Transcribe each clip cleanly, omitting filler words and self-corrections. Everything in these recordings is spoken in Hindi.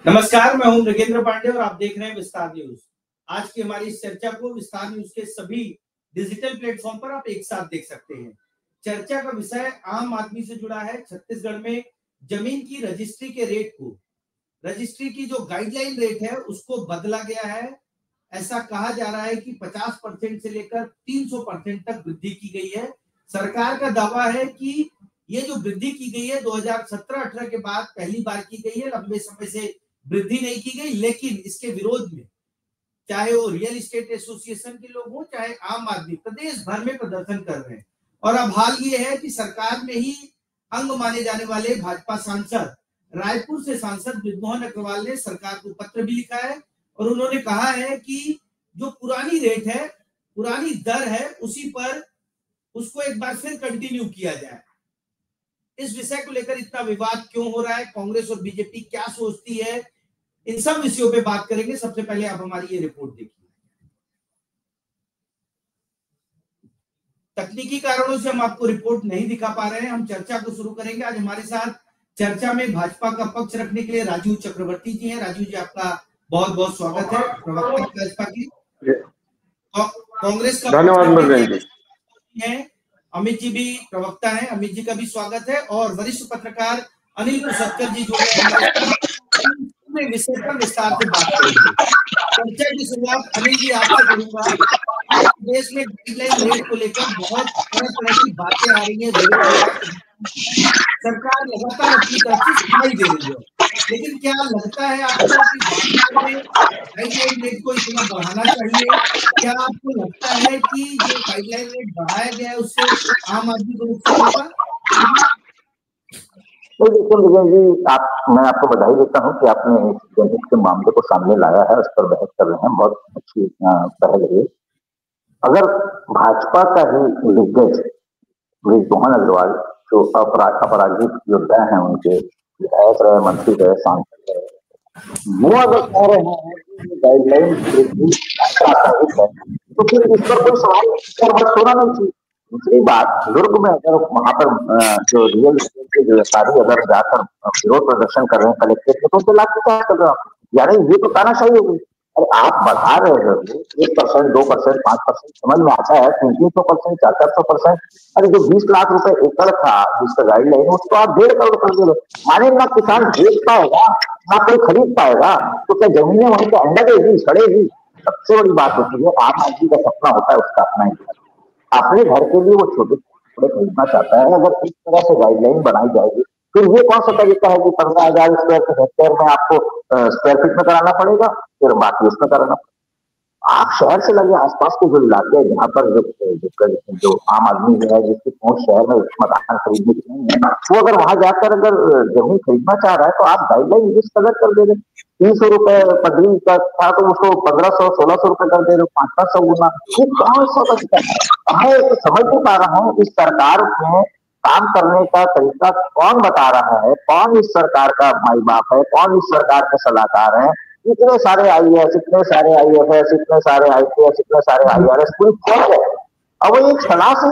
नमस्कार, मैं हूं नगेंद्र पांडे और आप देख रहे हैं विस्तार न्यूज। आज की हमारी इस चर्चा को विस्तार न्यूज के सभी डिजिटल प्लेटफॉर्म पर आप एक साथ देख सकते हैं। चर्चा का विषय आम आदमी से जुड़ा है। छत्तीसगढ़ में जमीन की रजिस्ट्री के रेट को, रजिस्ट्री की जो गाइडलाइन रेट है उसको बदला गया है। ऐसा कहा जा रहा है कि 50% से लेकर 300% तक वृद्धि की गई है। सरकार का दावा है कि ये जो वृद्धि की गई है 2017-18 के बाद पहली बार की गई है। लंबे समय से वृद्धि नहीं की गई, लेकिन इसके विरोध में चाहे वो रियल एस्टेट एसोसिएशन के लोग हो, चाहे आम आदमी, प्रदेश भर में प्रदर्शन कर रहे हैं। और अब हाल ये है कि सरकार में ही अंग माने जाने वाले भाजपा सांसद, रायपुर से सांसद बृजमोहन अग्रवाल ने सरकार को पत्र भी लिखा है और उन्होंने कहा है कि जो पुरानी रेट है, पुरानी दर है, उसी पर उसको एक बार फिर कंटिन्यू किया जाए। इस विषय को लेकर इतना विवाद क्यों हो रहा है, कांग्रेस और बीजेपी क्या सोचती है, इन सब विषयों पे बात करेंगे। सबसे पहले आप हमारी ये रिपोर्ट देखिए। तकनीकी कारणों से हम आपको रिपोर्ट नहीं दिखा पा रहे हैं। हम चर्चा को शुरू करेंगे। आज हमारे साथ चर्चा में भाजपा का पक्ष रखने के लिए राजीव चक्रवर्ती जी हैं। राजीव जी, आपका बहुत बहुत स्वागत है। प्रवक्ता भाजपा की, कांग्रेस का धन्यवाद है अमित जी भी प्रवक्ता हैं, अमित जी का भी स्वागत है। और वरिष्ठ पत्रकार अनिल कुशत्कर जी जुड़े हैं, विषय पर विस्तार से बात करेंगे। चर्चा की शुरुआत अनिल जी आपसे करूंगा। देश में गाइडलाइन रेट को लेकर बहुत तरह की बातें आ रही हैं। सरकार लगातार अपनी तरफ से सुनाई दे रही है, लेकिन क्या लगता है आपको कि गाइडलाइन रेट को इतना बढ़ाना चाहिए? क्या आपको लगता है कि जो गाइडलाइन रेट बढ़ाया गया है उससे आम आदमी को नुकसान होगा? जी, मैं आपको बधाई देता हूं कि आपने इस जनहित के मामले को सामने लाया है, उस पर बहस कर रहे हैं। बहुत अच्छी पहल है। अगर भाजपा का ही दिग्गज बृजमोहन अग्रवाल, जो अपराजित योद्धा हैं, उनके विधायक रहे, मंत्री रहे, सांसद रहे, वो अगर कह रहे हैं कि गाइडलाइन तो फिर इस पर कोई सवाल होना नहीं चाहिए। दूसरी बात, दुर्ग में अगर वहां पर जो रियल एस्टेट के व्यापारी अगर जाकर विरोध प्रदर्शन कर रहे हैं कलेक्ट्रेट में, तो उनसे लाठीचार्ज कर रहे हैं, यानी ये तो तानाशाही हो गई। अरे आप बढ़ा रहे हो 1%, 2%, 5%, समझ में आता है, 300%, 400%। अरे जो 20 लाख रुपए एकड़ था जिसका गाइडलाइन, उसको आप 1.5 करोड़ कर दे रहे। माने ना किसान बेच पाएगा, ना कोई खरीद पाएगा, तो क्या जमीनें वहीं पर अंडरेगी, सड़ेगी? सबसे बड़ी बात होती है, आम आदमी का सपना होता है उसका अपना ही अपने घर के लिए वो छोटे कपड़े खरीदना चाहता है। अगर इस तरह से गाइडलाइन बनाई जाएगी, फिर ये कौन सा तरीका है कि 15,000 स्क्वायर हेक्टेयर में आपको स्क्वायर फीट में कराना पड़ेगा, फिर बाकी उसमें कराना पड़ेगा। आप शहर से लगे आसपास के जो इलाके हैं जहाँ पर जो आम आदमी है, जिसकी पहुंच शहर में मकान खरीदने की नहीं है, वो अगर वहां जाकर अगर जमीन खरीदना चाह रहा है तो आप गाइडलाइन जिस कदर कर दे रहे। 300 रुपए पटरी का था तो उसको 1500, 1600 रुपए कर दे रहे हो, 500 गुना। ये कौन सा तरीका है? मैं समझ नहीं पा रहा हूँ इस सरकार में काम करने का तरीका कौन बता रहा है? कौन इस सरकार का माई बाप है? कौन इस सरकार के सलाहकार है? इतने सारे IAS, इतने सारे IFS, इतने सारे IPS, इतने सारे IRS, पूरी फौज है। अब वो एक सलाह से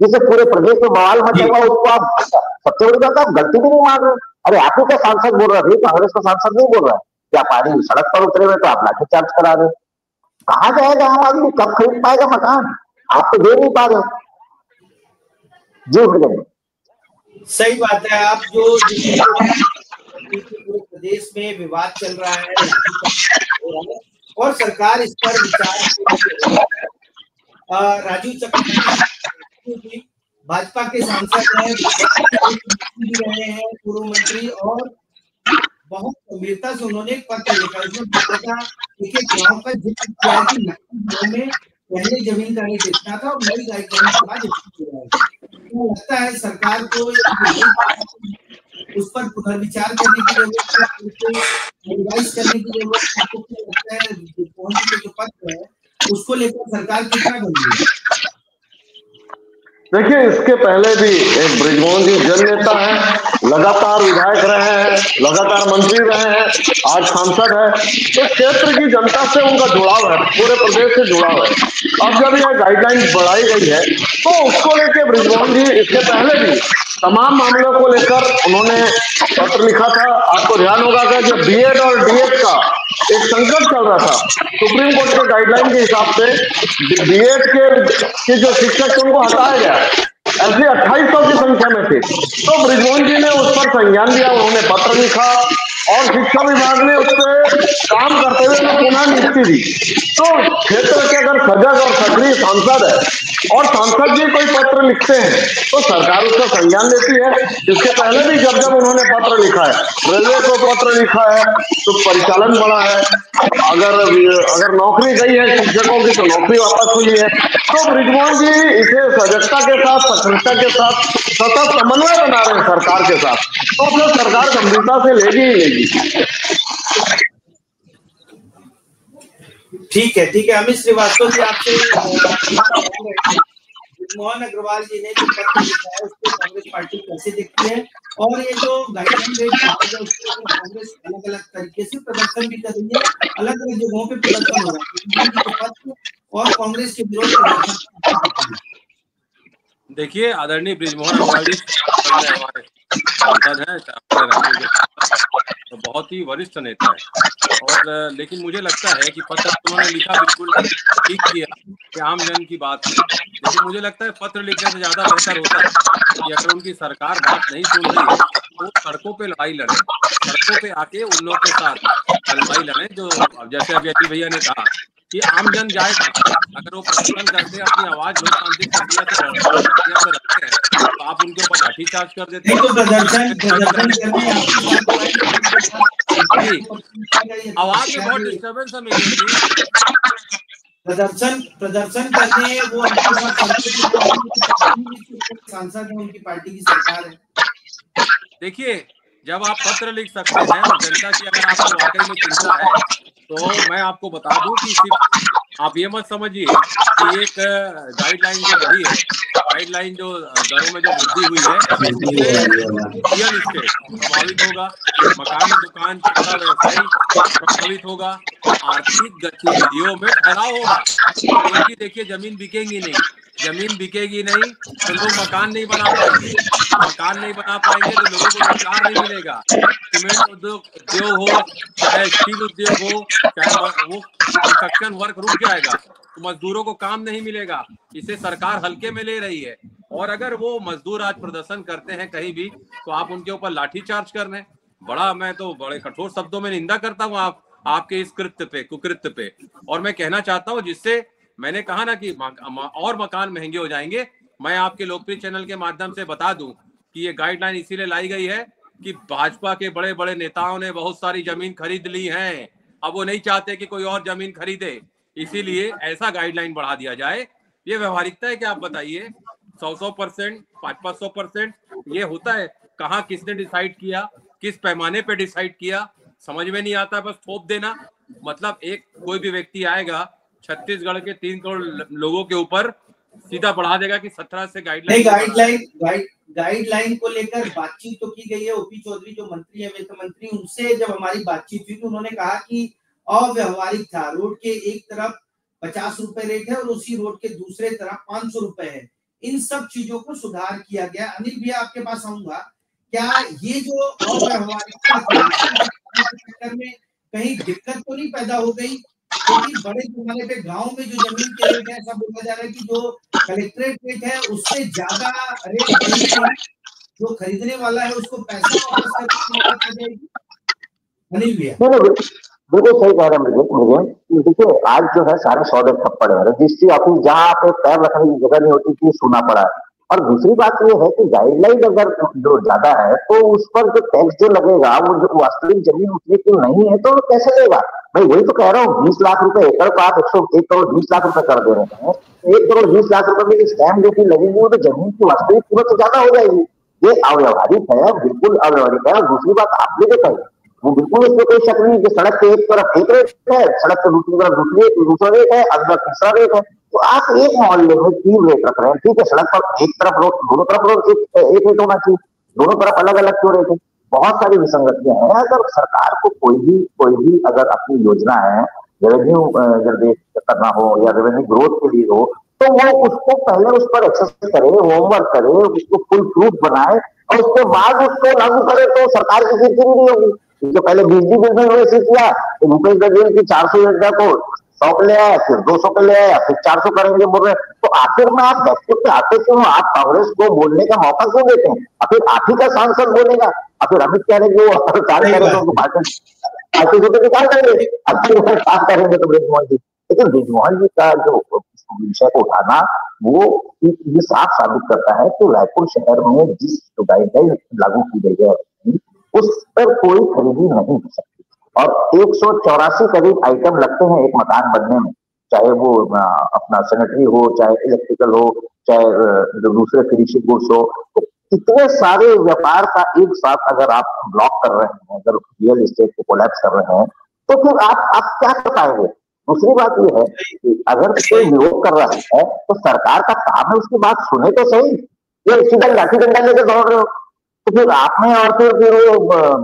जिसे पूरे प्रदेश में बवाल मचेगा, उसको आप सबसे बड़ी बात, आप गलती भी नहीं मान रहे। अरे आप ही का सांसद बोल रहे थे, कांग्रेस का सांसद नहीं बोल रहा है। व्यापारी सड़क पर उतरे हुए तो आप लाठीचार्ज करा रहे। कहा जाएगा आम आदमी? कब खरीद पाएगा मकान? आप तो दे नहीं पा रहे। जी सही बात है। आप जो पूरे प्रदेश में विवाद चल रहा है और सरकार इस पर विचार, राजीव चक्रवर्ती भाजपा के सांसद हैं, रहे हैं, पूर्व मंत्री, और बहुत गंभीरता से उन्होंने एक पत्र लिखा। उसमें गांव का जिक्र किया है कि में पहले जमीन का रेट इतना था और नई गाइडलाइन के बाद लगता है सरकार को उस पर पुनर्विचार करने की जरूरत है, रिवाइज करने की जरूरत है। आपको क्या लगता है जो पत्र है उसको लेकर सरकार कितना गंभीर है? देखिए, इसके पहले भी एक बृजमोहन जी जननेता है, लगातार विधायक रहे हैं, लगातार मंत्री रहे हैं, आज सांसद है, तो क्षेत्र की जनता से उनका जुड़ाव है, पूरे प्रदेश से जुड़ाव है। अब जब यह गाइडलाइन बढ़ाई गई है तो उसको लेके बृजमोहन जी इसके पहले भी तमाम मामलों को लेकर उन्होंने पत्र लिखा था। आपको ध्यान होगा कि जब बीएड और डीएड का एक संकट चल रहा था, सुप्रीम कोर्ट के गाइडलाइन के हिसाब से बीएड के जो शिक्षक थे उनको हटाया गया, ऐसे 2800 की संख्या में थे। तो बृजमोहन जी ने उस पर संज्ञान लिया, उन्होंने पत्र लिखा और शिक्षा विभाग ने उस पर काम करते हुए उन्हें पुनः नियुक्ति दी। तो क्षेत्र के अगर सजग और सक्रिय सांसद है और सांसद जी कोई पत्र लिखते हैं तो सरकार उसका संज्ञान लेती है। इसके पहले भी जब जब उन्होंने पत्र लिखा है, रेलवे को पत्र लिखा है तो परिचालन बढ़ा है, अगर नौकरी गई है शिक्षकों की तो नौकरी वापस हुई है। तो बृजमोहन जी इसे सजगता के साथ, सक्रियता के साथ सतत समन्वय बना रहे हैं सरकार के साथ, तो फिर सरकार गंभीरता से लेगी ही लेगी। ठीक है अमित श्रीवास्तव जी, आपसे मोहन अग्रवाल जी ने जो पत्र लिखा है उसको कांग्रेस पार्टी कैसे देखती है, और ये जो गाइडलाइन कांग्रेस अलग अलग तरीके से प्रदर्शन भी कर रही है, अलग अलग जगहों पे प्रदर्शन हो रहा है और कांग्रेस के विरोध प्रदर्शन। देखिए, आदरणीय बृजमोहन अग्रवाल जी हमारे सांसद हैं, तो बहुत ही वरिष्ठ नेता है, और लेकिन मुझे लगता है कि पत्र उन्होंने लिखा बिल्कुल ठीक किया कि आम जन की बात है, लेकिन मुझे लगता है पत्र लिखने से ज्यादा बेहतर होता है कि अगर उनकी सरकार बात नहीं सुन रही है तो सड़कों पे लड़ाई लड़े, सड़कों पे आके उन लोगों के साथ लड़ाई लड़े, जो जैसे अभी अखिल भैया ने कहा कि आम जन जाए, अगर वो प्रदर्शन करते हैं, अपनी आवाज लोकतांत्रिक प्रक्रिया से रखते हैं तो आप उनके ऊपर लाठीचार्ज कर देते हैं। आवाज में बहुत डिस्टर्बेंस मिलेगी। प्रदर्शन करने वो सांसद है, उनकी पार्टी की सरकार है। देखिए, जब आप पत्र लिख सकते हैं और जनता की अगर आपको वाकई में चिंता है तो मैं आपको बता दूं कि सिर्फ आप ये मत समझिए कि एक गाइडलाइन जो बढ़ी है, गाइडलाइन जो दरों में जो वृद्धि हुई है, रियल एस्टेट प्रभावित होगा, मकान दुकान छोटा व्यवसायी प्रभावित होगा, आर्थिक गतिविधियों में ठहराव होगा, क्योंकि देखिए जमीन बिकेगी नहीं तो लोग मकान नहीं बना पाएंगे तो लोगों को रोजगार नहीं मिलेगा। सीमेंट उद्योग हो, चाहे स्टील उद्योग हो, चाहे वो कंस्ट्रक्शन वर्क रुक जाएगा तो मजदूरों को काम नहीं मिलेगा। इसे सरकार हल्के में ले रही है, और अगर वो मजदूर आज प्रदर्शन करते हैं कहीं भी तो आप उनके ऊपर लाठीचार्ज कर रहे हैं। मैं तो बड़े कठोर शब्दों में निंदा करता हूँ आपके इस कुकृत्य पे, और मैं कहना चाहता हूँ, जिससे मैंने कहा ना कि और मकान महंगे हो जाएंगे, मैं आपके लोकप्रिय चैनल के माध्यम से बता दूं कि ये गाइडलाइन इसीलिए लाई गई है कि भाजपा के बड़े बड़े नेताओं ने बहुत सारी जमीन खरीद ली है, अब वो नहीं चाहते कि कोई और जमीन खरीदे, इसीलिए ऐसा गाइडलाइन बढ़ा दिया जाए। ये व्यवहारिकता है कि आप बताइए, 100%, 500% ये होता है? कहाँ किसने डिसाइड किया, किस पैमाने पे डिसाइड किया, समझ में नहीं आता, बस थोप देना। मतलब एक कोई भी व्यक्ति आएगा छत्तीसगढ़ के 3 करोड़ लोगों के ऊपर सीधा बढ़ा देगा कि 17 से गाइडलाइन को लेकर बातचीत तो की गई है। ओपी चौधरी जो मंत्री है, वित्त मंत्री, उनसे जब हमारी बातचीत हुई तो उन्होंने कहा कि अव्यवहारिक था, रोड के एक तरफ 50 रुपए रेट है और उसी रोड के दूसरे तरफ 500 रुपए है, इन सब चीजों को सुधार किया गया। अनिल भैया आपके पास आऊंगा, क्या ये जो अव्यवहारिकता में कहीं दिक्कत तो नहीं पैदा हो गई? क्योंकि बड़े पैमाने पे गांव में जो जमीन के रेट है, ऐसा बोला जा रहा है कि जो कलेक्ट्रेट रेट है उससे ज्यादा रेट जो खरीदने वाला है उसको पैसा वापस कर जाएगी। अनिल भैया बिल्कुल सही कह रहे हैं मुझे। देखिए, आज जो है सारे सौदे ठप पड़े हैं, रजिस्ट्री ऑफिस जहाँ पे पैर रखने की जगह नहीं होती थी, सुना पड़ा है। और दूसरी बात ये है कि गाइडलाइन अगर जो ज्यादा है तो उस पर जो टैक्स जो लगेगा वो जो वास्तविक जमीन उतनी की नहीं है तो कैसे लेगा भाई? वही तो कह रहा हूँ, 20 लाख रुपए एकड़ को आप 101 करोड़ 20 लाख रुपए कर दे रहे हैं। 1 करोड़ 20 लाख रुपए में स्टैम्प ड्यूटी लगेगी, वो तो जमीन की वास्तविक कीमत तो ज्यादा हो जाएगी। ये अव्यवहारिक है, बिल्कुल अव्यवहारिक है। दूसरी बात आपने जो कही वो बिल्कुल इसमें कोई शक नहीं कि सड़क के एक तरफ एक रेट है, सड़क के दूसरी तरफ दूसरा रेट है, अगला तीसरा रेट है, तो आप एक मोहल्ले में 3 रेट रख रहे हैं। ठीक है, सड़क पर एक तरफ रोड, दोनों तरफ रोड एक रेट होना चाहिए, दोनों तरफ अलग अलग क्यों रेट है? बहुत सारी विसंगतियां हैं। अगर सरकार को कोई भी अगर अपनी योजना है, रेवेन्यू जनरेट करना हो या रेवेन्यू ग्रोथ के लिए हो, तो वो उसको पहले उस पर एक्सरसाइज करे, होमवर्क करे, उसको फुल प्रूफ बनाए और उसके बाद उसको लागू करे, तो सरकार की किरकिरी नहीं होगी। जो पहले बिजली बिल में वैसे किया तो भूपेश बघेल की 400 योजना को 100 पे ले आया, फिर 200 पे ले आया, फिर 400 करेंगे बोल रहे। तो आखिर में आप बैठक पे आते क्यों? आप कांग्रेस को बोलने का मौका क्यों देते हैं? फिर आप ही का सांसद बोलेगा, फिर अमित कह रहे कि वो कार्य करें तो पार्टी से तो निकाल देंगे, काम करेंगे तो ब्रिजमोहन जी। लेकिन ब्रिजमोहन जी का जो विषय को उठाना, वो ये साफ साबित करता है कि रायपुर शहर में जिस गाइडलाइन लागू की गई है उस पर कोई खरीदी नहीं हो सकती। और 184 करीब आइटम लगते हैं एक मकान बनने में, चाहे वो अपना सैनिटरी हो, चाहे इलेक्ट्रिकल हो, चाहे दूसरे फिनिशिंग गुड्स हो। तो इतने सारे व्यापार का एक साथ अगर आप ब्लॉक कर रहे हैं, अगर रियल एस्टेट को कोलैप्स कर रहे हैं, तो फिर आप क्या कर पाएंगे? दूसरी बात यह है कि अगर कोई विरोध कर रहा है तो सरकार का काम है उसकी बात सुने तो सही। ये सीधा लाठी डंडा लेकर दौड़ रहे हो तो फिर आप में और फिर वो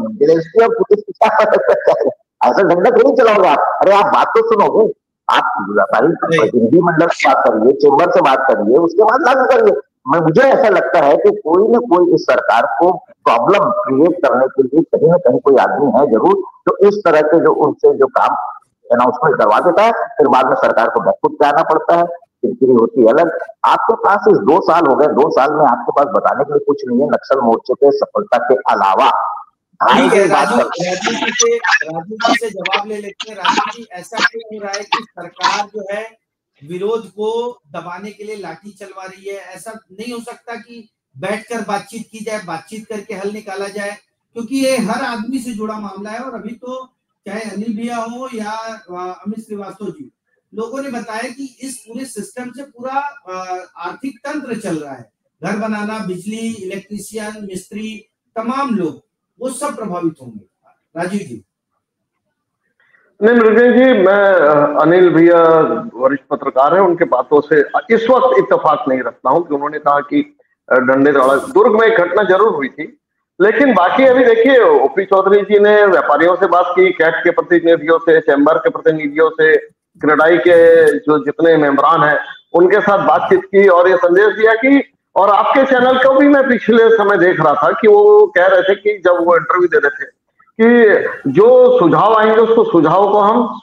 पुलिस ऐसा डंडा नहीं चलाओगे आप। अरे आप बात तो सुनोगे, आप व्यापारी प्रतिनिधि मंडल से बात करिए, चेंबर से बात करिए, उसके बाद लागू करिए। मुझे ऐसा लगता है कि कोई न कोई इस सरकार को प्रॉब्लम क्रिएट करने के लिए कहीं न कहीं कोई आदमी है जरूर, जो इस तरह के जो उनसे जो काम अनाउंसमेंट करवा देता है, फिर बाद में सरकार को बैकफुट पे आना पड़ता है, किरकिरी होती है अलग। आपके पास इस 2 साल हो गए, 2 साल में आपके पास बताने के लिए कुछ नहीं है नक्सल मोर्चे पे सफलता के अलावा। ठीक है, राजू जी से जवाब ले लेते हैं। राजू जी, ऐसा क्यों हो रहा है कि सरकार जो है विरोध को दबाने के लिए लाठी चलवा रही है? ऐसा नहीं हो सकता कि बैठकर बातचीत की जाए, बातचीत करके हल निकाला जाए? क्योंकि ये हर आदमी से जुड़ा मामला है। और अभी तो चाहे अनिल भैया हो या अमित श्रीवास्तव जी, लोगों ने बताया कि इस पूरे सिस्टम से पूरा आर्थिक तंत्र चल रहा है। घर बनाना, बिजली, इलेक्ट्रीशियन, मिस्त्री, तमाम लोग वो सब प्रभावित होंगे। राजीव जी। नहीं मृगेश जी, मैं अनिल भैया वरिष्ठ पत्रकार है, उनके बातों से इस वक्त इत्तेफाक नहीं रखता हूं कि उन्होंने कहा कि डंडे दौड़ा। दुर्ग में एक घटना जरूर हुई थी, लेकिन बाकी अभी देखिए ओपी चौधरी जी ने व्यापारियों से बात की, कैट के प्रतिनिधियों से, चैम्बर के प्रतिनिधियों से, क्रेडाई के जो जितने मेंबरान हैं उनके साथ बातचीत की और ये संदेश दिया कि, और आपके चैनल को भी मैं पिछले समय देख रहा था कि वो कह रहे थे कि जब वो इंटरव्यू दे रहे थे कि जो सुझाव आएंगे उसको सुझाव को हम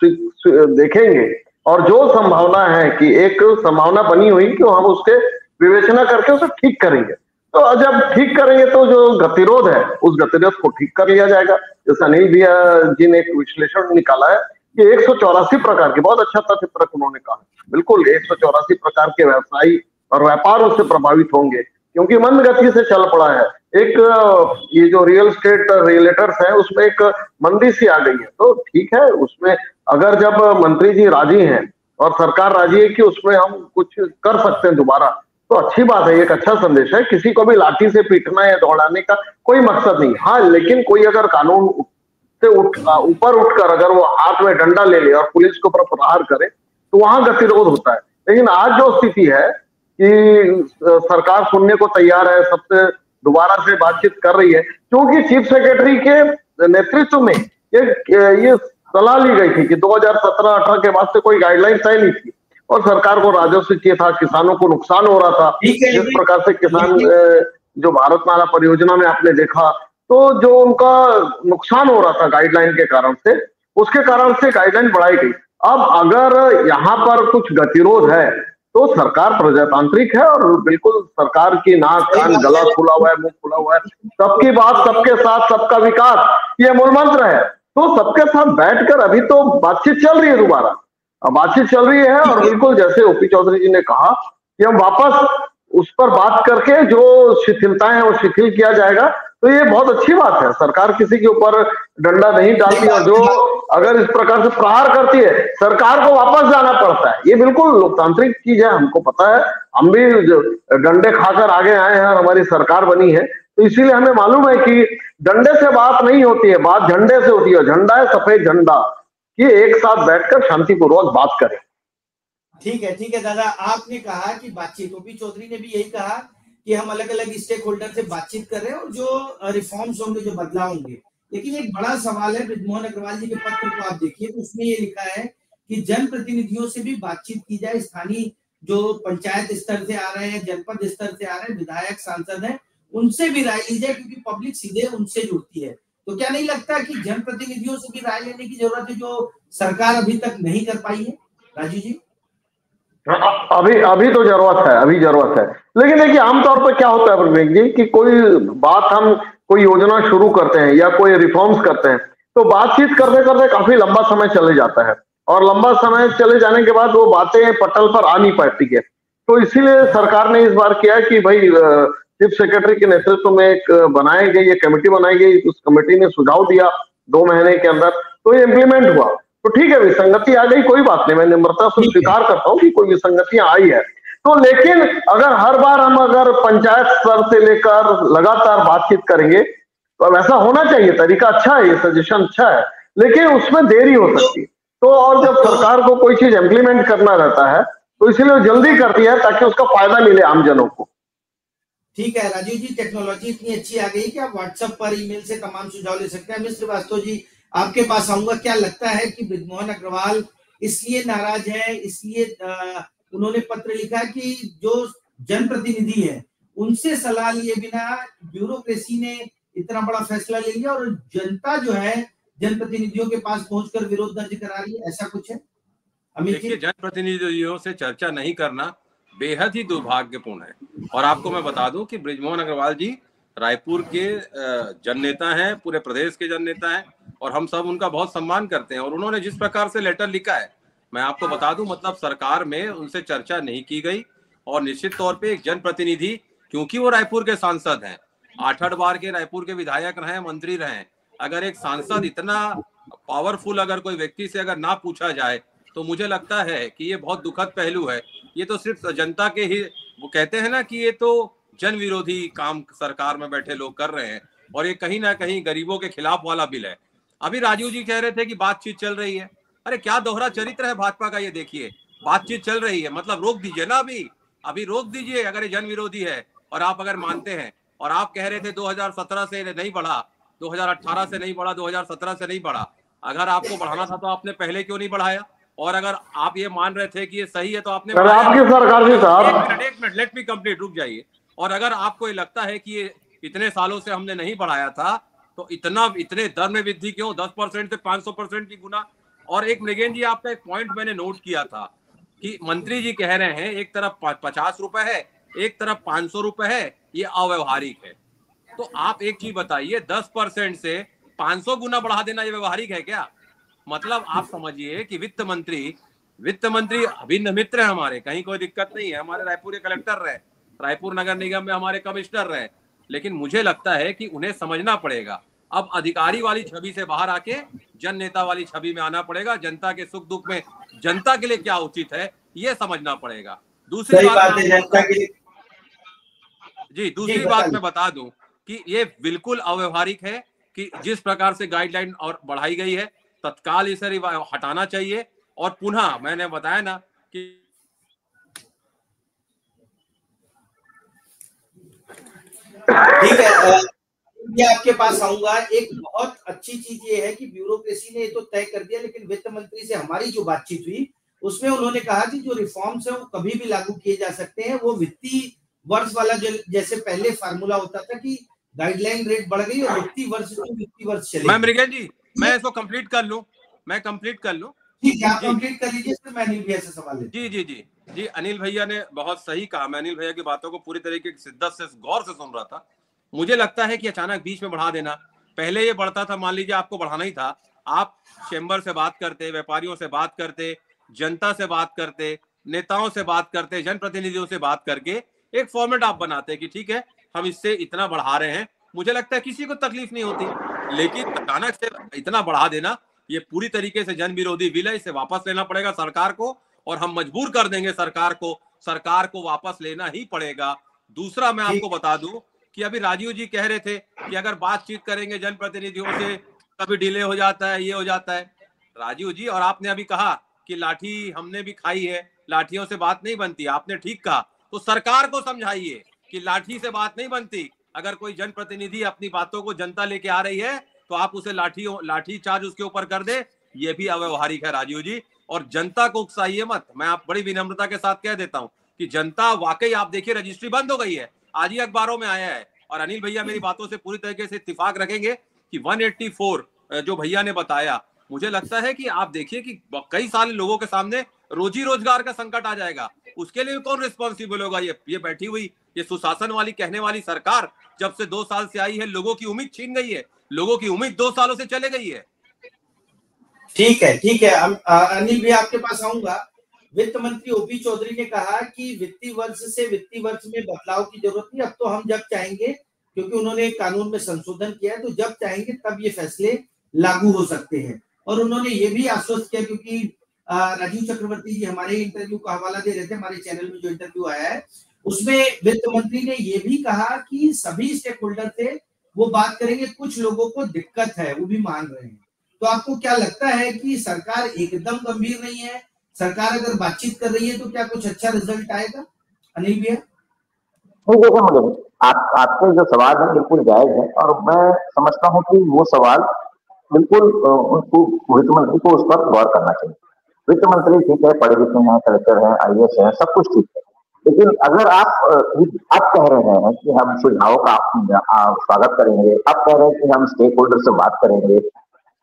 देखेंगे और जो संभावना है कि एक संभावना बनी हुई कि हम उसके विवेचना करके उसे ठीक करेंगे। तो जब ठीक करेंगे तो जो गतिरोध है उस गतिरोध को ठीक कर लिया जाएगा। जैसे अनिल भैया जी ने एक विश्लेषण निकाला है कि 184 प्रकार के, बहुत अच्छा तथ्य उन्होंने कहा, बिल्कुल 184 प्रकार के व्यवसायी और व्यापार उससे प्रभावित होंगे क्योंकि मंद गति से चल पड़ा है। एक ये जो रियल स्टेट रियलेटर्स है उसमें एक मंदी सी आ गई है। तो ठीक है, उसमें अगर जब मंत्री जी राजी हैं और सरकार राजी है कि उसमें हम कुछ कर सकते हैं दोबारा, तो अच्छी बात है, एक अच्छा संदेश है। किसी को भी लाठी से पीटना या दौड़ाने का कोई मकसद नहीं। हाँ, लेकिन कोई अगर कानून से ऊपर उठकर अगर वो हाथ में डंडा ले ले और पुलिस के ऊपर प्रहार करे तो वहां गतिरोध होता है। लेकिन आज जो स्थिति है कि सरकार सुनने को तैयार है, सबसे दोबारा से बातचीत कर रही है, क्योंकि चीफ सेक्रेटरी के नेतृत्व में ये सलाह ली गई थी कि 2017-18 के बाद से कोई गाइडलाइन तय नहीं थी और सरकार को राजस्व चाहिए था, किसानों को नुकसान हो रहा था। जिस प्रकार से किसान जो भारतमाला परियोजना में आपने देखा तो जो उनका नुकसान हो रहा था गाइडलाइन के कारण से, उसके कारण से गाइडलाइन बढ़ाई गई। अब अगर यहाँ पर कुछ गतिरोध है तो सरकार प्रजातांत्रिक है और बिल्कुल सरकार की नाक कान गला खुला हुआ है, मुंह खुला हुआ है, सबकी बात सबके साथ सबका विकास, ये मूल मंत्र है। तो सबके साथ बैठकर अभी तो बातचीत चल रही है, दोबारा बातचीत चल रही है और बिल्कुल जैसे ओपी चौधरी जी ने कहा कि हम वापस उस पर बात करके जो शिथिलताएं हैं वो शिथिल किया जाएगा। तो ये बहुत अच्छी बात है, सरकार किसी के ऊपर डंडा नहीं डालती और जो अगर इस प्रकार से प्रहार करती है सरकार को वापस जाना पड़ता है। ये बिल्कुल लोकतांत्रिक चीज है, हमको पता है, हम भी डंडे खाकर आगे आए हैं और हमारी सरकार बनी है, तो इसीलिए हमें मालूम है कि डंडे से बात नहीं होती है, बात झंडे से होती है। झंडा है सफेद झंडा, कि एक साथ बैठकर शांतिपूर्वक बात करें। ठीक है दादा, आपने कहा कि बातचीत, ओपी चौधरी ने भी यही कहा कि हम अलग अलग स्टेक होल्डर से बातचीत कर रहे हैं और जो रिफॉर्म्स होंगे, जो बदलाव होंगे। लेकिन एक बड़ा सवाल है, ब्रिजमोहन अग्रवाल जी के पत्र को आप देखिए तो उसमें ये लिखा है कि जनप्रतिनिधियों से भी बातचीत की जाए, स्थानीय जो पंचायत स्तर से आ रहे हैं, जनपद स्तर से आ रहे हैं, विधायक सांसद हैं, उनसे भी राय ली जाए, क्योंकि पब्लिक सीधे उनसे जुड़ती है। तो क्या नहीं लगता कि जनप्रतिनिधियों से भी राय लेने की जरूरत है, जो सरकार अभी तक नहीं कर पाई है? राजू जी, अभी तो जरूरत है, अभी जरूरत है। लेकिन देखिए आमतौर पर क्या होता है प्रवीण जी कि कोई बात, हम कोई योजना शुरू करते हैं या कोई रिफॉर्म्स करते हैं, तो बातचीत करते करते काफी लंबा समय चले जाता है, और लंबा समय चले जाने के बाद वो बातें पटल पर आ नहीं पाती है। तो इसीलिए सरकार ने इस बार किया कि भाई चीफ सेक्रेटरी के नेतृत्व में एक बनाई गई, ये कमेटी बनाई गई, उस कमेटी ने सुझाव दिया 2 महीने के अंदर, तो ये इम्प्लीमेंट हुआ। तो ठीक है, विसंगति आ गई, कोई बात नहीं, मैं निम्रता से स्वीकार करता हूँ कि कोई विसंगतियां आई है। तो लेकिन अगर हर बार हम अगर पंचायत स्तर से लेकर लगातार बातचीत करेंगे, तो अब ऐसा होना चाहिए, तरीका अच्छा है, ये सजेशन अच्छा है, लेकिन उसमें देरी हो सकती है। तो और जब सरकार को कोई चीज इम्प्लीमेंट करना रहता है, तो इसीलिए जल्दी करती है ताकि उसका फायदा मिले आमजनों को। ठीक है राजीव जी, टेक्नोलॉजी इतनी अच्छी आ गई कि आप व्हाट्सएप पर, ईमेल से तमाम सुझाव ले सकते हैं। मिस्टर श्रीवास्तव जी, आपके पास आऊंगा। क्या लगता है कि बृजमोहन अग्रवाल इसलिए नाराज है, इसलिए उन्होंने पत्र लिखा कि जो जनप्रतिनिधि है उनसे सलाह लिए बिना ब्यूरोक्रेसी ने इतना बड़ा फैसला ले लिया, और जनता जो है जनप्रतिनिधियों के पास पहुंचकर विरोध दर्ज करा रही है, ऐसा कुछ है? अमित जी, जनप्रतिनिधियों से चर्चा नहीं करना बेहद ही दुर्भाग्यपूर्ण है। और आपको मैं बता दूं कि बृजमोहन अग्रवाल जी रायपुर के जननेता हैं, पूरे प्रदेश के जननेता हैं, और हम सब उनका बहुत सम्मान करते हैं। और उन्होंने जिस प्रकार से लेटर लिखा है, मैं आपको बता दूं, मतलब सरकार में उनसे चर्चा नहीं की गई। और निश्चित तौर पे एक जनप्रतिनिधि, क्योंकि वो रायपुर के सांसद हैं, 8 बार के रायपुर के विधायक रहे, मंत्री रहे, अगर एक सांसद इतना पावरफुल अगर कोई व्यक्ति से अगर ना पूछा जाए, तो मुझे लगता है कि ये बहुत दुखद पहलू है। ये तो सिर्फ जनता के ही, वो कहते हैं ना कि ये तो जन विरोधी काम सरकार में बैठे लोग कर रहे हैं, और ये कहीं ना कहीं गरीबों के खिलाफ वाला बिल है। अभी राजीव जी कह रहे थे कि बातचीत चल रही है। अरे क्या दोहरा चरित्र है भाजपा का, ये देखिए, बातचीत चल रही है, मतलब रोक दीजिए ना, अभी रोक दीजिए अगर ये जन विरोधी है और आप अगर मानते हैं। और आप कह रहे थे 2017 से नहीं बढ़ा, 2018 से नहीं बढ़ा, 2017 से नहीं बढ़ा। अगर आपको बढ़ाना था तो आपने पहले क्यों नहीं बढ़ाया? और अगर आप ये मान रहे थे कि ये सही है तो आपने आपकी सरकार भी साहब, एक मिनट लेट मी कंप्लीट, रुक जाइए। और अगर आपको ये लगता है कि ये इतने सालों से हमने नहीं बढ़ाया था, तो इतने दर में वृद्धि क्यों, 10% से 500% की गुना? और एक मृगेन जी, आपका एक पॉइंट मैंने नोट किया था कि मंत्री जी कह रहे हैं एक तरफ 50 रुपए है, एक तरफ 500 रुपए है, ये अव्यवहारिक है। तो आप एक चीज बताइए, 10% से 500 गुना बढ़ा देना ये व्यवहारिक है क्या? मतलब आप समझिए कि वित्त मंत्री अभिन्न मित्र है हमारे, कहीं कोई दिक्कत नहीं है, हमारे रायपुर के कलेक्टर रहे, रायपुर नगर निगम में हमारे कमिश्नर रहे। लेकिन मुझे लगता है कि उन्हें समझना पड़ेगा, अब अधिकारी वाली छवि से बाहर आके जन नेता वाली छवि में आना पड़ेगा। जनता के सुख दुख में जनता के लिए क्या उचित है, ये समझना पड़ेगा। दूसरी बात मैं बता दूं कि ये बिल्कुल अव्यवहारिक है कि जिस प्रकार से गाइडलाइन और बढ़ाई गई है, तत्काल इसे हटाना चाहिए। और पुनः मैंने बताया ना कि ठीक है, ये आपके पास आऊंगा। एक बहुत अच्छी चीज ये है कि ब्यूरोक्रेसी ने तो तय कर दिया, लेकिन वित्त मंत्री से हमारी जो बातचीत हुई उसमें उन्होंने कहा कि जो रिफॉर्म्स है वो कभी भी लागू किए जा सकते हैं। वो वित्तीय वर्ष वाला जो जैसे पहले फार्मूला होता था कि गाइडलाइन रेट बढ़ गई और वित्तीय वर्ष से वित्तीय वर्ष चले। मैं मृगेन जी, मैं इसको कंप्लीट कर लूं, ठीक है, आप कंप्लीट कर लीजिए, फिर मैं अनिल भैया से सवाल लेता हूं। जी, अनिल भैया ने बहुत सही कहा। मैं अनिल भैया की बातों को पूरी तरीके की शिद्दत से गौर से सुन रहा था। मुझे लगता है कि अचानक बीच में बढ़ा देना, पहले ये बढ़ता था, मान लीजिए आपको बढ़ाना ही था, आप चैम्बर से बात करते, व्यापारियों से बात करते, जनता से बात करते, नेताओं से बात करते, जनप्रतिनिधियों से बात करके एक फॉर्मेट आप बनाते कि ठीक है हम इससे इतना बढ़ा रहे हैं, मुझे लगता है किसी को तकलीफ नहीं होती। लेकिन अचानक से इतना बढ़ा देना, ये पूरी तरीके से जन विरोधी बिल है, इसे वापस लेना पड़ेगा सरकार को, और हम मजबूर कर देंगे सरकार को वापस लेना ही पड़ेगा। दूसरा मैं आपको बता दूं कि अभी राजीव जी कह रहे थे कि अगर बातचीत करेंगे जनप्रतिनिधियों से कभी डिले हो जाता है, ये हो जाता है। राजीव जी, और आपने अभी कहा कि लाठी हमने भी खाई है, लाठियों से बात नहीं बनती, आपने ठीक कहा। तो सरकार को समझाइए कि लाठी से बात नहीं बनती। अगर कोई जनप्रतिनिधि अपनी बातों को जनता लेके आ रही है तो आप उसे लाठी चार्ज उसके ऊपर कर दे, ये भी अव्यवहारिक है राजीव जी। और जनता को उकसाइए मत। मैं आप बड़ी विनम्रता के साथ कह देता हूं कि जनता वाकई, आप देखिए रजिस्ट्री बंद हो गई है, आज ही अखबारों में आया है। और अनिल भैया मेरी बातों से पूरी तरीके से इत्तेफाक रखेंगे कि 184 जो भैया ने बताया, मुझे लगता है कि आप देखिए कि कई सारे लोगों के सामने रोजी रोजगार का संकट आ जाएगा। उसके लिए कौन रिस्पॉन्सिबल होगा? ये बैठी हुई ये सुशासन वाली कहने वाली सरकार जब से 2 साल से आई है, लोगों की उम्मीद छीन गई है, लोगों की उम्मीद 2 सालों से चले गई है। ठीक है अनिल भी आपके पास आऊंगा। वित्त मंत्री ओपी चौधरी ने कहा कि वित्तीय वर्ष से वित्तीय वर्ष में बदलाव की जरूरत नहीं, अब तो हम जब चाहेंगे, क्योंकि उन्होंने कानून में संशोधन किया है, तो जब चाहेंगे तब ये फैसले लागू हो सकते हैं। और उन्होंने ये भी आश्वस्त किया, क्योंकि राजीव चक्रवर्ती जी हमारे इंटरव्यू का हवाला दे रहे थे, हमारे चैनल में जो इंटरव्यू आया है उसमें वित्त मंत्री ने ये भी कहा कि सभी स्टेक होल्डर थे वो बात करेंगे, कुछ लोगों को दिक्कत है वो भी मान रहे हैं। तो आपको क्या लगता है कि सरकार एकदम गंभीर नहीं है? सरकार अगर बातचीत कर रही है तो क्या कुछ अच्छा रिजल्ट आएगा? अनिल भैया नहीं, देखिए मुझे आपके जो सवाल है बिल्कुल जायज है, और मैं समझता हूँ कि वो सवाल बिल्कुल उनको वित्त मंत्री को उस पर गौर करना चाहिए। वित्त मंत्री ठीक है, पढ़े लिखे हैं, कलेक्टर हैं, IAS हैं, सब कुछ ठीक है, लेकिन अगर आप कह रहे हैं कि हम सुझावों का स्वागत करेंगे, आप कह रहे हैं कि हम स्टेक होल्डर से बात करेंगे,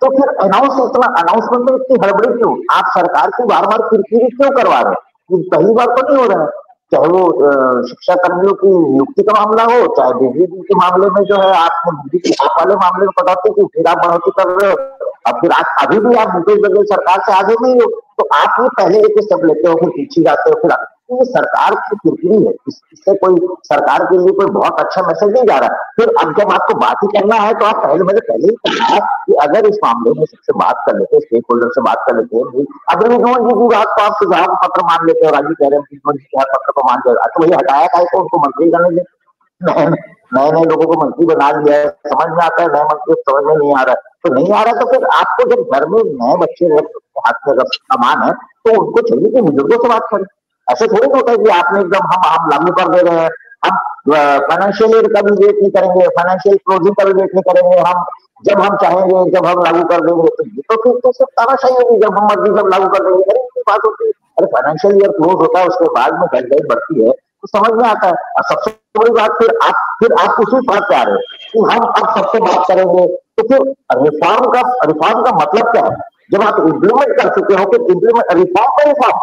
तो फिर अनाउंसमेंट में इतनी हड़बड़ी क्यों? आप सरकार की बार बार किरकिरी क्यों करवा रहे हैं? ये पहली बार तो नहीं हो रहा है, चाहे वो शिक्षा कर्मियों की नियुक्ति का मामला हो, चाहे बिजली बिल के मामले में जो है आपने बिजली के वाले मामले में कटौती की, फिर आप बढ़ोतरी कर रहे हो, अब फिर अभी भी आप भूपेश बघेल सरकार से आगे नहीं हो, तो आप ये पहले एक स्टेप लेते हो, फिर पीछे जाते हो, फिर ये सरकार की किरकिरी है, इससे कोई सरकार के लिए कोई बहुत अच्छा मैसेज नहीं जा रहा। फिर अब जब आपको बात ही करना है तो आप मैंने पहले ही कहा कि अगर इस मामले में सबसे बात कर लेते, स्टेक होल्डर से बात कर लेते हैं, अब रिजवान जी की बात को आप सुझाव पत्र मान लेते हो, राजू कह रहे हैं रिजवान जी पत्र को मान लिया, तो वही हटाया था तो उनको मंत्री करने दे, नए लोगों को मंत्री बना लिया है, समझ में आता है, नए मंत्री समझ में नहीं आ रहा है, तो नहीं आ रहा, तो फिर आपको जब घर में नए बच्चे हाथ में अगर सामान है तो उनको चाहिए कि बुजुर्गों से बात करें। ऐसे थोड़ी होता है कि आपने एकदम हम लागू कर दे रहे हैं, हम फाइनेंशियल ईयर का भी वेट नहीं करेंगे, फाइनेंशियल क्लोजिंग का भी वेट नहीं करेंगे, हम जब हम चाहेंगे जब हम लागू कर देंगे, तो फिर तो सब तानाशाही होगी, जब हम मर्जी जब लागू कर देंगे, अरे बात होती है, अरे फाइनेंशियल ईयर क्लोज होता है, उसके बाद में गाइडलाइन बढ़ती है तो समझ में आता है। और सबसे बड़ी बात फिर आप उसी बात पे आ रहे हैं कि हम अब सबसे बात करेंगे, तो फिर रिफॉर्म का मतलब क्या है? जब आप इम्प्लीमेंट कर चुके हो, फिर रिफॉर्म का रिफॉर्म,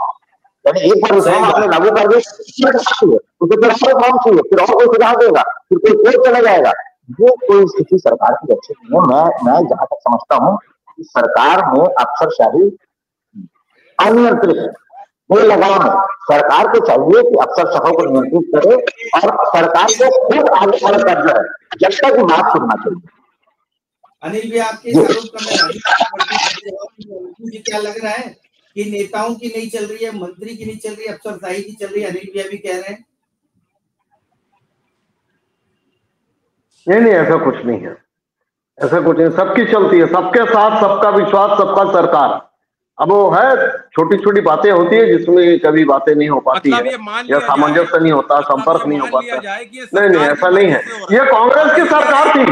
यानी एक बार रिफॉर्म आपने लागू कर दिया, तो फिर रिफॉर्म चाहिए, फिर और कोई सुझाव देगा, फिर कोई कोर्ट चला जाएगा। ये कोई स्थिति सरकार की अच्छी नहीं है। मैं जहां तक समझता हूँ कि सरकार में अफसरशाही अनियंत्रित है, कोई लगाम है। सरकार को चाहिए कि अफसरशाहों को नियंत्रित करे और सरकार को खुद आगे बढ़ कर जाए, जब तक बात सुनना चाहिए। अनिल भी आपके क्या लग रहा है कि नेताओं की नहीं चल रही है, मंत्री की नहीं चल रही है, अफसरशाही की चल रही है? अनिल भी अभी कह रहे हैं नहीं, ऐसा कुछ नहीं है, ऐसा कुछ नहीं, सबकी चलती है, सबके साथ सबका विश्वास, सबका सरकार। अब वो है छोटी छोटी बातें होती है जिसमें कभी बातें नहीं हो पाती है, या सामंजस्य नहीं होता, संपर्क नहीं हो पाता। नहीं, ऐसा नहीं है। ये कांग्रेस की सरकार थी,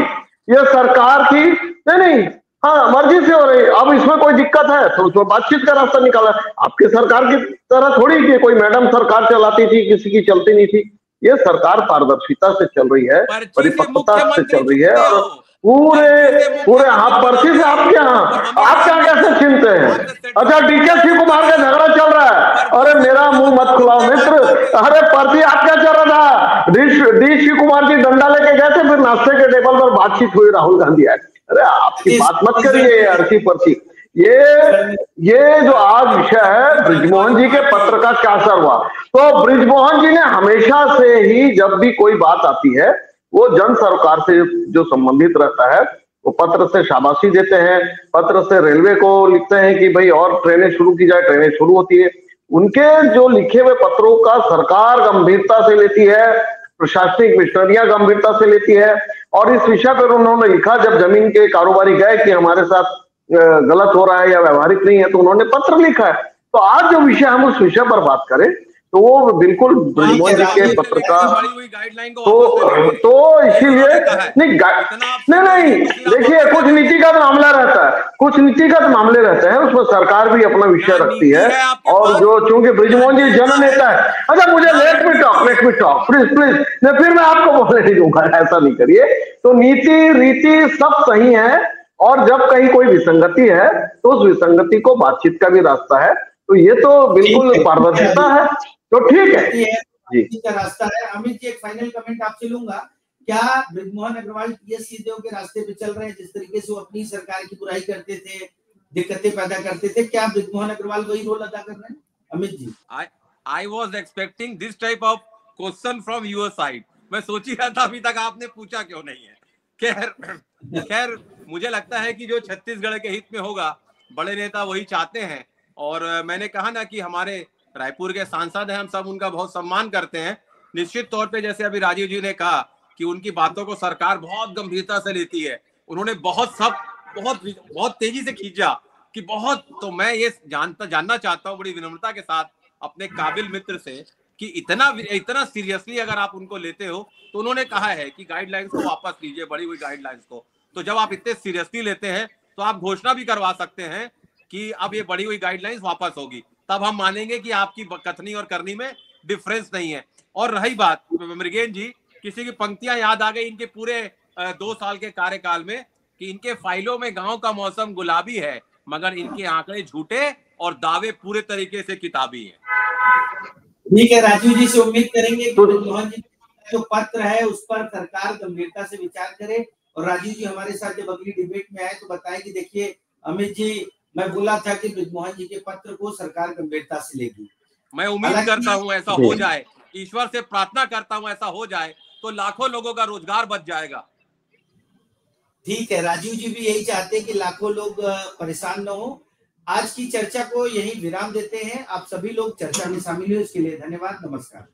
ये सरकार थी, नहीं, हाँ मर्जी से हो रही। अब इसमें कोई दिक्कत है तो उसमें बातचीत का रास्ता निकाला। आपकी सरकार की तरह थोड़ी कि कोई मैडम सरकार चलाती थी, किसी की चलती नहीं थी। ये सरकार पारदर्शिता से चल रही है, परिपक्वता से चल रही है, और पूरे हाँ पर्ची से आप क्या कैसे चिंते हैं? अच्छा, DK शिव कुमार का झगड़ा चल रहा है, अरे मेरा मुंह मत खुलाओ मित्र, अरे पर्ची आप क्या चल रहा था? डी शिव कुमार जी डंडा लेके गए थे, फिर नाश्ते के टेबल पर बातचीत हुई, राहुल गांधी आए। अरे आपकी बात मत करिए अर्ची पर्ची। ये जो आज विषय है बृजमोहन जी के पत्र का क्या असर हुआ, तो बृजमोहन जी ने हमेशा से ही जब भी कोई बात आती है वो जन सरोकार से जो संबंधित रहता है वो पत्र से शाबाशी देते हैं, पत्र से रेलवे को लिखते हैं कि भाई और ट्रेनें शुरू की जाए, ट्रेनें शुरू होती है। उनके जो लिखे हुए पत्रों का सरकार गंभीरता से लेती है, प्रशासनिक मिशनरियां गंभीरता से लेती है, और इस विषय पर उन्होंने लिखा जब जमीन के कारोबारी गए कि हमारे साथ गलत हो रहा है या व्यवहारिक नहीं है, तो उन्होंने पत्र लिखा है। तो आज जो विषय हम उस विषय पर बात करें तो वो बिल्कुल ब्रिजमोहन जी के पत्र का तो इसीलिए नहीं देखिए, कुछ नीतिगत मामला रहता है, कुछ नीतिगत मामले रहते हैं, उसमें सरकार भी अपना विषय रखती है। और जो चूंकि ब्रिजमोहन जी जन नेता है, अच्छा मुझे लेट मी टॉक प्लीज फिर मैं आपको बोलने नहीं दूंगा, ऐसा नहीं करिए। तो नीति रीति सब सही है, और जब कहीं कोई विसंगति है तो उस विसंगति को बातचीत का भी रास्ता है, तो ये तो बिल्कुल पारदर्शिता है, तो ठीक है जी का रास्ता है। अमित जी, एक फाइनल कमेंट आपसे लूंगा, क्या बृजमोहन अग्रवाल टीएस सिंहदेव के रास्ते पे चल रहे हैं? जिस तरीके से वो अपनी सरकार की बुराई करते थे, दिक्कतें पैदा करते थे, क्या बृजमोहन अग्रवाल वही रोल अदा कर रहे हैं? Amit ji, I was expecting this type of question from your side. मैं सोच ही रहा था अभी तक आपने पूछा क्यों नहीं है। खैर मुझे लगता है कि जो छत्तीसगढ़ के हित में होगा, बड़े नेता वही चाहते हैं। और मैंने कहा ना कि हमारे रायपुर के सांसद हैं, हम सब उनका बहुत सम्मान करते हैं। निश्चित तौर पे जैसे अभी राजीव जी ने कहा कि उनकी बातों को सरकार बहुत गंभीरता से लेती है, उन्होंने बहुत तेजी से खींचा कि बहुत। तो मैं ये जानना चाहता हूँ बड़ी विनम्रता के साथ अपने काबिल मित्र से कि इतना सीरियसली अगर आप उनको लेते हो, तो उन्होंने कहा है कि गाइडलाइंस को वापस लीजिए, बढ़ी हुई गाइडलाइंस को। तो जब आप इतने सीरियसली लेते हैं तो आप घोषणा भी करवा सकते हैं कि अब ये बढ़ी हुई गाइडलाइंस वापस होगी, तब हम मानेंगे कि आपकी कथनी और करनी में डिफरेंस नहीं है। और रही बात मृगेन जी, किसी की पंक्तियां याद आ गई इनके पूरे 2 साल के कार्यकाल में कि इनके फाइलों में गांव का मौसम गुलाबी है, मगर इनके आंकड़े झूठे और दावे पूरे तरीके से किताबी हैं। ठीक है, राजीव जी से उम्मीद करेंगे कि बृजमोहन जी जो पत्र है उस पर सरकार गंभीरता से विचार करे। और राजीव जी हमारे साथ जब अगली डिबेट में आए तो बताएं कि देखिए अमित जी, मैं बोला था कि बृजमोहन जी के पत्र को सरकार गंभीरता से लेगी। मैं उम्मीद करता हूं ऐसा हो जाए, ईश्वर से प्रार्थना करता हूं ऐसा हो जाए, तो लाखों लोगों का रोजगार बच जाएगा। ठीक है, राजीव जी भी यही चाहते हैं कि लाखों लोग परेशान न हो। आज की चर्चा को यही विराम देते हैं। आप सभी लोग चर्चा में शामिल हुए इसके लिए धन्यवाद। नमस्कार।